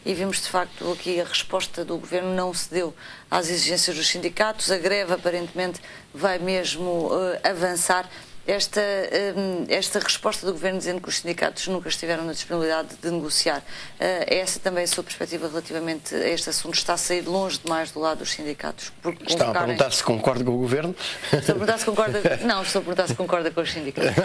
e vimos de facto aqui a resposta do Governo não cedeu às exigências dos sindicatos, a greve aparentemente vai mesmo avançar. Esta resposta do Governo dizendo que os sindicatos nunca estiveram na disponibilidade de negociar, é essa também a sua perspectiva relativamente a este assunto? Está a sair longe demais do lado dos sindicatos? Está a perguntar se concorda com o Governo? Estou a perguntar se concorda... Não, estou a perguntar se concorda com os sindicatos.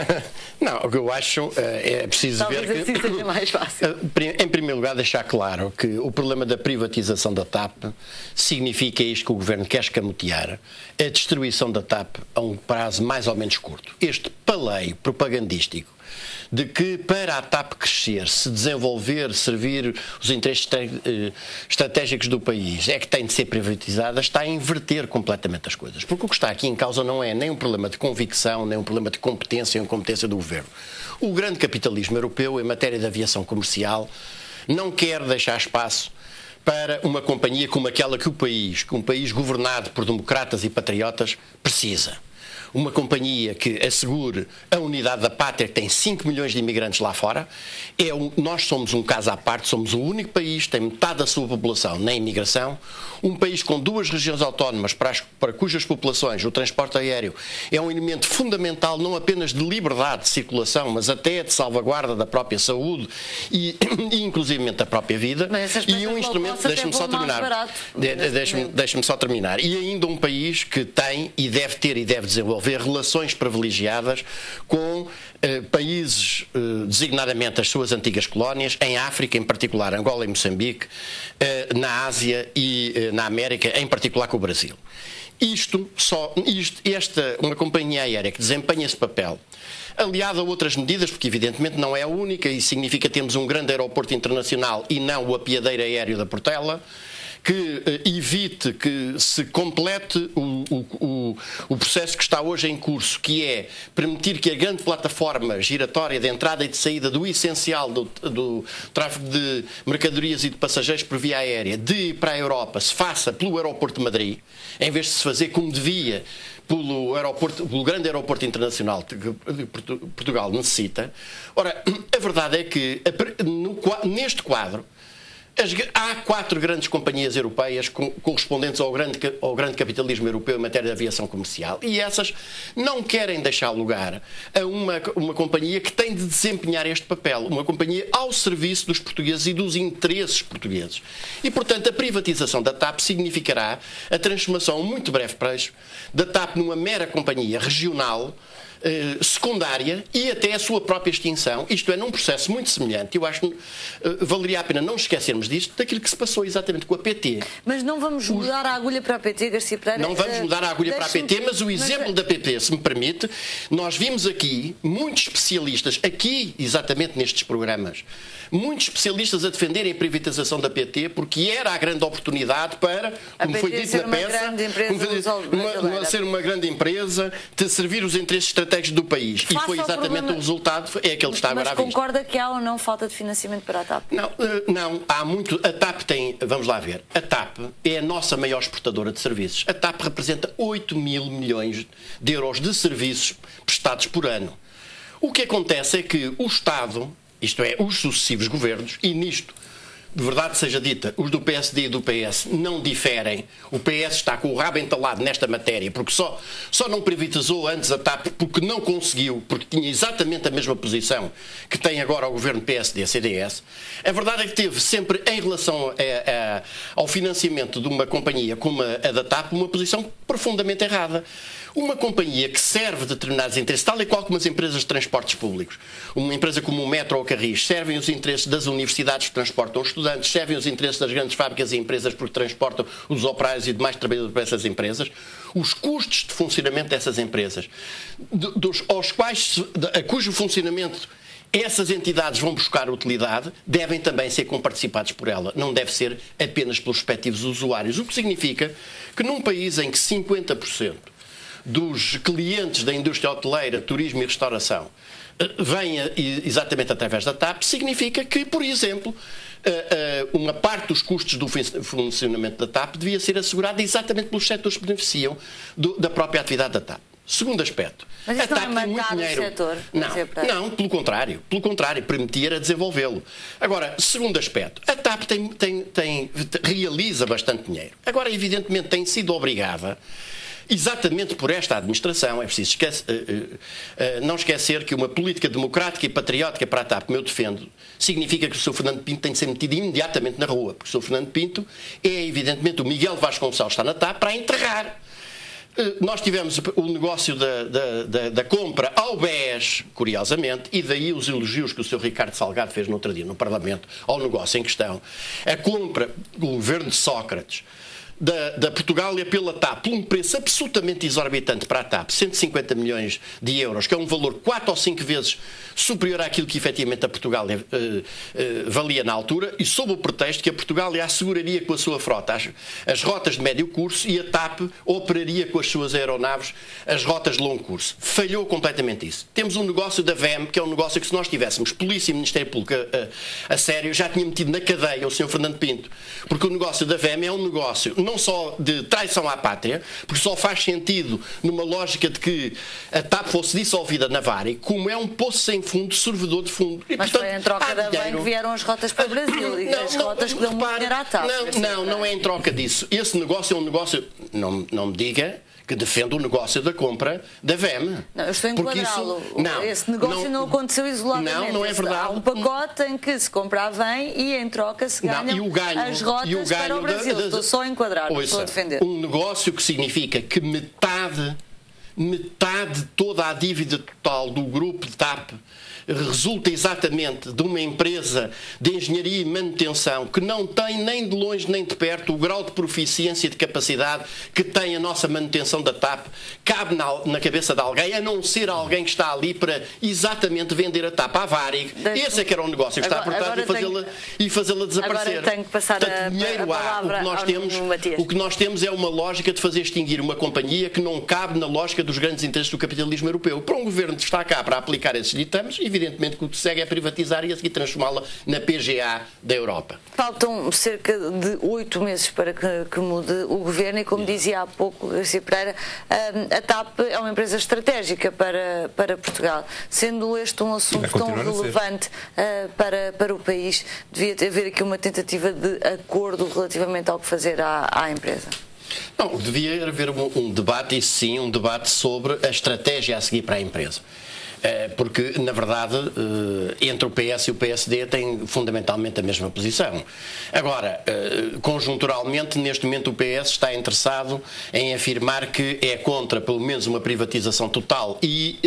Não, o que eu acho é preciso Talvez ver que... assim seja mais fácil. Em primeiro lugar, deixar claro que o problema da privatização da TAP significa isto que o Governo quer escamotear, a destruição da TAP a um prazo mais ou menos curto. Este paleio propagandístico de que para a TAP crescer, se desenvolver, servir os interesses estratégicos do país é que tem de ser privatizada, está a inverter completamente as coisas. Porque o que está aqui em causa não é nem um problema de convicção, nem um problema de competência ou incompetência do Governo. O grande capitalismo europeu, em matéria de aviação comercial, não quer deixar espaço para uma companhia como aquela que um país governado por democratas e patriotas, precisa. Uma companhia que assegure a unidade da pátria, que tem 5 milhões de imigrantes lá fora. Nós somos um caso à parte, somos o único país que tem metade da sua população na imigração, um país com 2 regiões autónomas para cujas populações o transporte aéreo é um elemento fundamental não apenas de liberdade de circulação, mas até de salvaguarda da própria saúde e inclusivamente da própria vida. E um instrumento, deixe-me só terminar. Deixe-me só terminar. E ainda um país que tem e deve ter e deve desenvolver relações privilegiadas com países, designadamente as suas antigas colónias, em África, em particular Angola e Moçambique, na Ásia e na América, em particular com o Brasil. Uma companhia aérea que desempenha esse papel, aliado a outras medidas, porque evidentemente não é a única, e significa termos um grande aeroporto internacional e não o apiadeiro aéreo da Portela, que evite que se complete o processo que está hoje em curso, que é permitir que a grande plataforma giratória de entrada e de saída do essencial do tráfego de mercadorias e de passageiros por via aérea de ir para a Europa se faça pelo aeroporto de Madrid, em vez de se fazer como devia pelo grande aeroporto internacional que Portugal necessita. Ora, a verdade é que neste quadro há 4 grandes companhias europeias correspondentes ao grande capitalismo europeu em matéria de aviação comercial, e essas não querem deixar lugar a uma companhia que tem de desempenhar este papel, uma companhia ao serviço dos portugueses e dos interesses portugueses. E, portanto, a privatização da TAP significará a transformação a muito breve prazo da TAP numa mera companhia regional, secundária, e até a sua própria extinção, isto é, num processo muito semelhante. Eu acho que valeria a pena não esquecermos disto, daquilo que se passou exatamente com a PT. Mas não vamos mudar a agulha para a PT, Garcia Pereira? Não vamos mudar a agulha para a PT, mas o exemplo da PT, se me permite, nós vimos aqui muitos especialistas, exatamente nestes programas, muitos especialistas a defenderem a privatização da PT, porque era a grande oportunidade para, como foi dito na peça, ser uma grande empresa, de servir os interesses estratégicos do país. E foi exatamente o resultado, é aquele que está agora à vista. Mas concorda que há ou não falta de financiamento para a TAP? Não, há muito. A TAP tem, vamos lá ver, a TAP é a nossa maior exportadora de serviços. A TAP representa 8 mil milhões de euros de serviços prestados por ano. O que acontece é que o Estado, isto é, os sucessivos governos, e nisto, de verdade seja dita, os do PSD e do PS não diferem. O PS está com o rabo entalado nesta matéria, porque só não privatizou antes a TAP porque não conseguiu, porque tinha exatamente a mesma posição que tem agora o governo PSD-CDS. A verdade é que teve sempre, em relação ao financiamento de uma companhia como a da TAP, uma posição profundamente errada. Uma companhia que serve determinados interesses, tal e qual como as empresas de transportes públicos. Uma empresa como o Metro ou o Carris servem os interesses das universidades que transportam os estudantes, servem os interesses das grandes fábricas e empresas porque transportam os operários e demais trabalhadores para essas empresas. Os custos de funcionamento dessas empresas, a cujo funcionamento essas entidades vão buscar utilidade, devem também ser comparticipados por ela. Não deve ser apenas pelos respectivos usuários. O que significa que num país em que 50% dos clientes da indústria hoteleira, turismo e restauração vêm exatamente através da TAP, significa que, por exemplo, uma parte dos custos do funcionamento da TAP devia ser assegurada exatamente pelos setores que beneficiam da própria atividade da TAP. Segundo aspecto, mas a TAP não é tem muito dinheiro. Setor, não, pelo contrário, permitir a desenvolvê-lo. Agora, segundo aspecto, a TAP tem mobiliza bastante dinheiro. Agora, evidentemente, tem sido obrigada, exatamente por esta administração, é preciso não esquecer que uma política democrática e patriótica para a TAP, como eu defendo, significa que o Sr. Fernando Pinto tem de ser metido imediatamente na rua, porque o Sr. Fernando Pinto é, evidentemente, o Miguel Vasconcelos está na TAP para a enterrar. Nós tivemos o negócio da compra ao BES, curiosamente, e daí os elogios que o Sr. Ricardo Salgado fez no outro dia no Parlamento ao negócio em questão. A compra do governo de Sócrates da Portugália pela TAP, por um preço absolutamente exorbitante para a TAP, 150 milhões de euros, que é um valor 4 ou 5 vezes superior àquilo que efetivamente a Portugália valia na altura, e sob o pretexto que a Portugália asseguraria com a sua frota as rotas de médio curso e a TAP operaria com as suas aeronaves as rotas de longo curso. Falhou completamente isso. Temos um negócio da VEM, que é um negócio que, se nós tivéssemos Polícia e Ministério Público a sério, já tinha metido na cadeia o Sr. Fernando Pinto, porque o negócio da VEM é um negócio não só de traição à pátria, porque só faz sentido numa lógica de que a TAP fosse dissolvida na Varig, como é um poço sem fundo, servidor de fundo. E, mas portanto, foi em troca da VEM que vieram as rotas para o Brasil, e as rotas que dão muito dinheiro à TAP. Não é em troca disso. Esse negócio é um negócio, não me diga que defende o negócio da compra da VEM. Não, eu estou a enquadrá-lo. Esse negócio não aconteceu isoladamente. Não é verdade. Há um pacote em que se compra a VEM e em troca se ganham as rotas para o Brasil. Estou só a enquadrar, não estou a defender. Um negócio que significa que metade de toda a dívida total do grupo de TAP resulta exatamente de uma empresa de engenharia e manutenção que não tem nem de longe nem de perto o grau de proficiência e de capacidade que tem a nossa manutenção da TAP. Cabe na cabeça de alguém, a não ser alguém que está ali para exatamente vender a TAP à Varig. Esse é que era um negócio que está por trás e fazê-la desaparecer. Agora tenho que passar dinheiro há. O que nós temos é uma lógica de fazer extinguir uma companhia que não cabe na lógica dos grandes interesses do capitalismo europeu. Para um governo que está cá para aplicar esses ditames, evidentemente que o que segue é privatizar e a seguir transformá-la na PGA da Europa. Faltam cerca de 8 meses para que mude o governo e, como dizia há pouco Garcia Pereira, a TAP é uma empresa estratégica para Portugal. Sendo este um assunto tão relevante para o país, devia haver aqui uma tentativa de acordo relativamente ao que fazer à empresa. Não, devia haver um debate, isso sim, um debate sobre a estratégia a seguir para a empresa. Porque, na verdade, entre o PS e o PSD têm fundamentalmente a mesma posição. Agora, conjunturalmente, neste momento o PS está interessado em afirmar que é contra, pelo menos, uma privatização total. E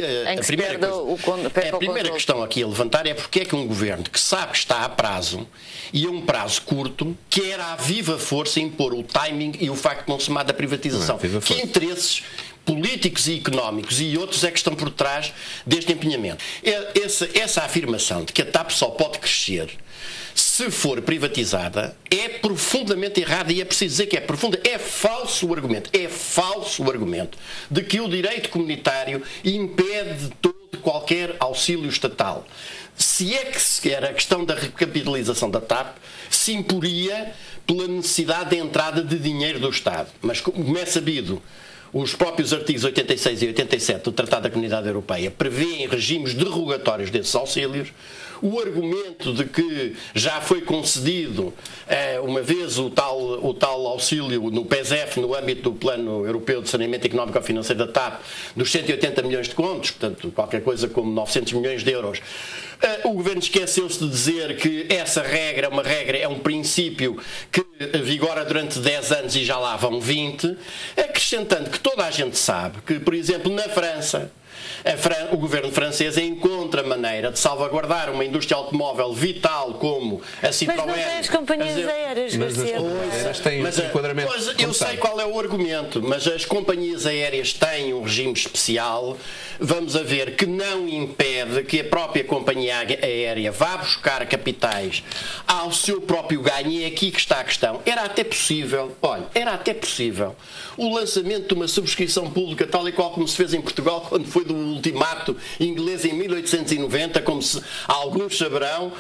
a primeira questão aqui a levantar é porque é que um governo que sabe que está a prazo, e a um prazo curto, quer à viva força impor o timing e o facto de não se mata a privatização. Que interesses políticos e económicos e outros é que estão por trás deste empenhamento. Essa afirmação de que a TAP só pode crescer se for privatizada é profundamente errada, e é preciso dizer que é profunda. É falso o argumento de que o direito comunitário impede todo qualquer auxílio estatal. Se é que sequer a questão da recapitalização da TAP se imporia pela necessidade de entrada de dinheiro do Estado. Mas, como é sabido, os próprios artigos 86 e 87 do Tratado da Comunidade Europeia prevêem regimes derogatórios desses auxílios. O argumento de que já foi concedido uma vez o tal auxílio no PESEF, no âmbito do Plano Europeu de Saneamento Económico e Financeiro da TAP, dos 180 milhões de contos, portanto, qualquer coisa como 900 milhões de euros, o Governo esqueceu-se de dizer que essa regra é um princípio que vigora durante 10 anos e já lá vão 20, acrescentando que toda a gente sabe que, por exemplo, na França, o governo francês encontra maneira de salvaguardar uma indústria automóvel vital como a Citroën. Mas não tem as companhias aéreas, Garcia. Mas têm enquadramento. Eu sei qual é o argumento, mas as companhias aéreas têm um regime especial. Vamos a ver que não impede que a própria companhia aérea vá buscar capitais ao seu próprio ganho, e é aqui que está a questão. Era até possível o lançamento de uma subscrição pública, tal e qual como se fez em Portugal quando foi do ultimato inglês em 1890, como alguns saberão,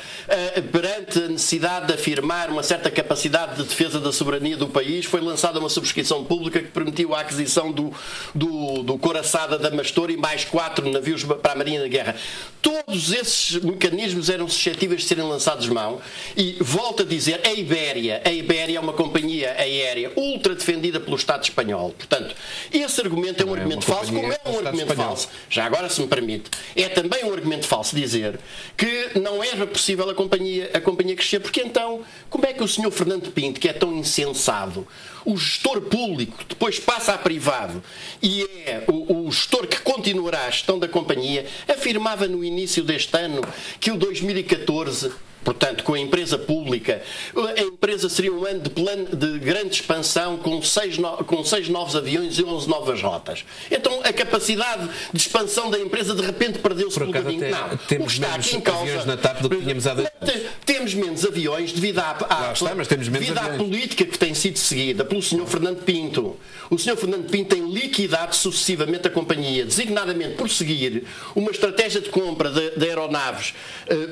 perante a necessidade de afirmar uma certa capacidade de defesa da soberania do país, foi lançada uma subscrição pública que permitiu a aquisição do Coraçada da Mastor e mais 4 navios para a Marinha da Guerra. Todos esses mecanismos eram suscetíveis de serem lançados de mão e, volto a dizer, a Ibéria é uma companhia aérea ultra defendida pelo Estado espanhol. Portanto, esse argumento é um argumento falso, como é um argumento falso. Já agora, se me permite, é também um argumento falso dizer que não era possível a companhia crescer, porque então, como é que o Sr. Fernando Pinto, que é tão insensado, o gestor público, depois passa a privado e é o gestor que continuará a gestão da companhia, afirmava no início deste ano que o 2014, portanto, com a empresa pública, a empresa seria um ano de plano de grande expansão com 6 novos aviões e 11 novas rotas. Então, a capacidade de expansão da empresa de repente perdeu-se pelo caminho. Não, temos menos aviões na TAP do que tínhamos há 10 anos. Temos menos aviões devido à política que tem sido seguida pelo Sr. Fernando Pinto. O Sr. Fernando Pinto tem liquidado sucessivamente a companhia, designadamente por seguir uma estratégia de compra de aeronaves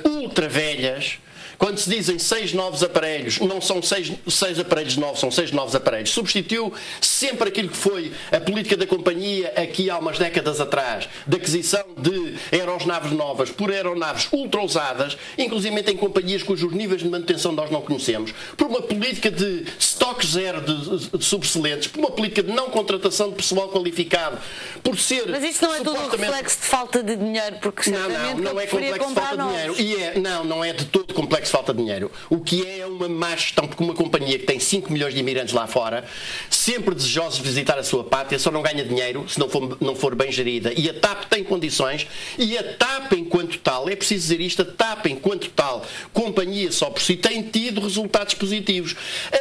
ultra velhas. Quando se dizem 6 novos aparelhos, não são 6 aparelhos novos, são 6 novos aparelhos. Substituiu sempre aquilo que foi a política da companhia aqui há umas décadas atrás, de aquisição de aeronaves novas por aeronaves ultra usadas, inclusive em companhias cujos níveis de manutenção nós não conhecemos, por uma política de estoque zero de subexcelentes, por uma política de não contratação de pessoal qualificado, por ser... Mas isso não é tudo um reflexo de falta de dinheiro, porque não é complexo de falta de dinheiro. Não é de todo complexo de falta de dinheiro. O que é uma má gestão, porque uma companhia que tem 5 milhões de imigrantes lá fora, sempre desejosos de visitar a sua pátria, só não ganha dinheiro se não for bem gerida. E a TAP tem condições, e a TAP enquanto tal, é preciso dizer isto, a TAP enquanto tal, companhia só por si, tem tido resultados positivos.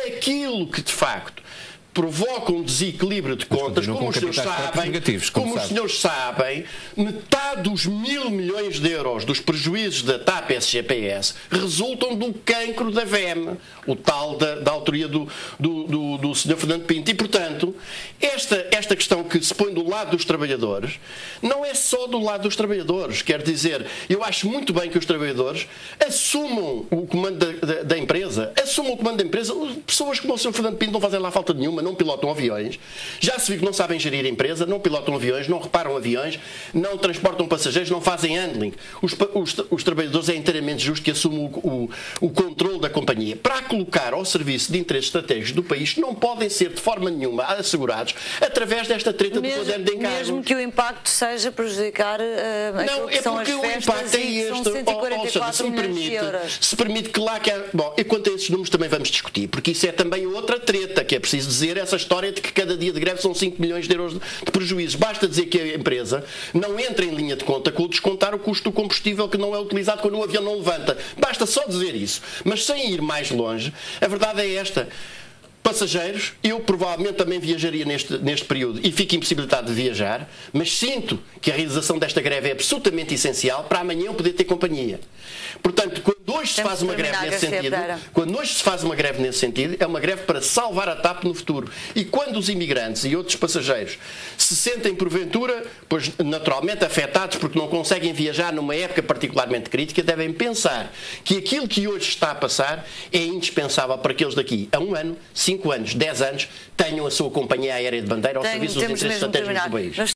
Aquilo que de facto provoca um desequilíbrio de contas, como os senhores sabem, metade dos 1.000 milhões de euros dos prejuízos da TAP SGPS resultam do cancro da VEM, o tal da autoria do Sr. Fernando Pinto. E, portanto, esta questão que se põe do lado dos trabalhadores não é só do lado dos trabalhadores. Quer dizer, eu acho muito bem que os trabalhadores assumam o comando da empresa. Pessoas como o Sr. Fernando Pinto não fazem lá falta nenhuma, não pilotam aviões, já se viu que não sabem gerir a empresa, não pilotam aviões, não reparam aviões, não transportam passageiros, não fazem handling. Os trabalhadores é inteiramente justo que assumam o controle da companhia. Para colocar ao serviço de interesses estratégicos do país, não podem ser de forma nenhuma assegurados através desta treta do poder de encargo. Mesmo que o impacto seja prejudicar aquilo que são as festas e são 144 milhões de euros. Se permite que lá... Bom, e quanto a esses números também vamos discutir, porque isso é também outra treta, que é preciso dizer essa história de que cada dia de greve são 5 milhões de euros de prejuízos. Basta dizer que a empresa não entra em linha de conta com o descontar o custo do combustível que não é utilizado quando o avião não levanta. Basta só dizer isso. Mas sem ir mais longe, a verdade é esta. Passageiros, eu provavelmente também viajaria neste período e fico impossibilitado de viajar, mas sinto que a realização desta greve é absolutamente essencial para amanhã eu poder ter companhia. Portanto, quando hoje se faz uma greve nesse sentido, é uma greve para salvar a TAP no futuro. E quando os imigrantes e outros passageiros se sentem porventura, pois naturalmente afetados porque não conseguem viajar numa época particularmente crítica, devem pensar que aquilo que hoje está a passar é indispensável para que eles daqui a 1 ano, 5 anos, 10 anos, tenham a sua companhia aérea de bandeira ao serviço dos interesses estratégicos do país.